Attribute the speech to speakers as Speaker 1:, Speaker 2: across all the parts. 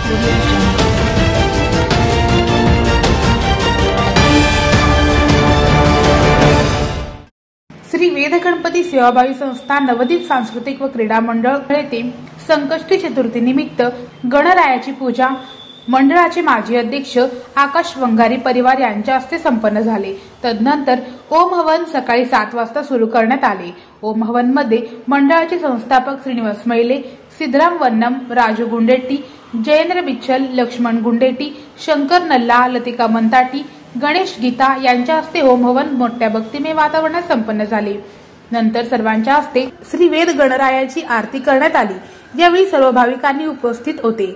Speaker 1: श्री वेद गणपती सेवाभावी संस्था नवदीप सांस्कृतिक व क्रीडा मंडळ येथे संकष्टी चतुर्थी निमित्त गणरायाची पूजा मंडळाचे माजी अध्यक्ष आकाश वंगारी परिवार यांच्या हस्ते संपन्न झाले। तदनंतर ओम हवन सकाळी 7 वाजता सुरू करण्यात आले। ओम हवन मध्ये मंडळाचे संस्थापक श्रीनिवास मैले, सिद्धराम वन्नम, राजू गुंडेट्टी, जयेंद्र बिच्छल, लक्ष्मण गुंडेट्टी, शंकर नल्ला, लतिका मंताटी, गणेश गीता यांच्या हस्ते होम हवन मोठ्या भक्तिमय वातावरणात संपन्न झाले। नंतर सर्वांच्या हस्ते श्री वेद गणरायाची आरती करण्यात आली। यावेळी सर्व भाविकांनी उपस्थित होते।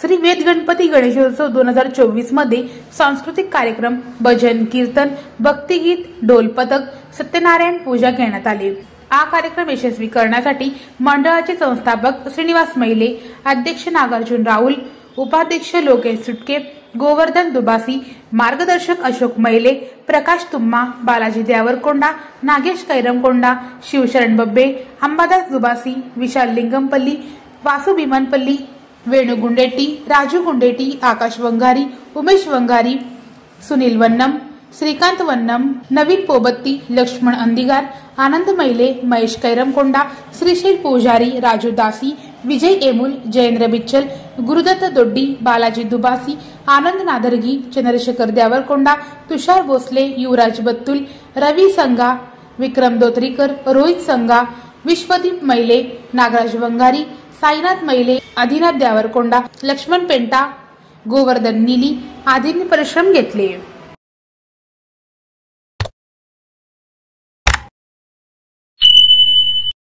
Speaker 1: श्री वेद गणपती गणेशोत्सव 2024 मध्ये सांस्कृतिक कार्यक्रम, भजन, कीर्तन, भक्तिगीत, ढोल पथक, सत्यनारायण पूजा घेण्यात आली। हा कार्यक्रम यशस्वी करण्यासाठी मंडळाचे संस्थापक श्रीनिवास मैले, अध्यक्ष नागार्जुन राहुल, उपाध्यक्ष लोकेश सुटके, गोवर्धन दुबासी, मार्गदर्शक अशोक मैले, प्रकाश तुम्मा, बालाजी देवरकोंडा, नागेश कैरमकोंडा, शिवशरण बब्बे, अंबादास दुबासी, विशाल लिंगमपल्ली, वासु भीमनपल्ली, वेणु गुंडेट्टी, राजू गुंडेट्टी, आकाश वंगारी, उमेश वंगारी, सुनील वन्नम, श्रीकांत वन्नम, नवीन पोबत्ती, लक्ष्मण अंदिगार, आनंद मैले, महेश कैरमकोंडा, श्रीशैल पुजारी, राजू दासी, विजय एमुल, जयेंद्र बिच्छल, गुरुदत्त दोड्डी, बालाजी दुबासी, आनंद नादरगी, चंद्रशेखर देवरकोंडा, तुषार भोसले, युवराज बत्तुल, रवी संगा, विक्रम दोतरीकर, रोहित संगा, विश्वदीप मैले, नागराज वंगारी, साईनाथ मैले, आदिनाथ देवरकोंडा, लक्ष्मण पेंटा, गोवर्धन नीली आदींनी परिश्रम घेतले।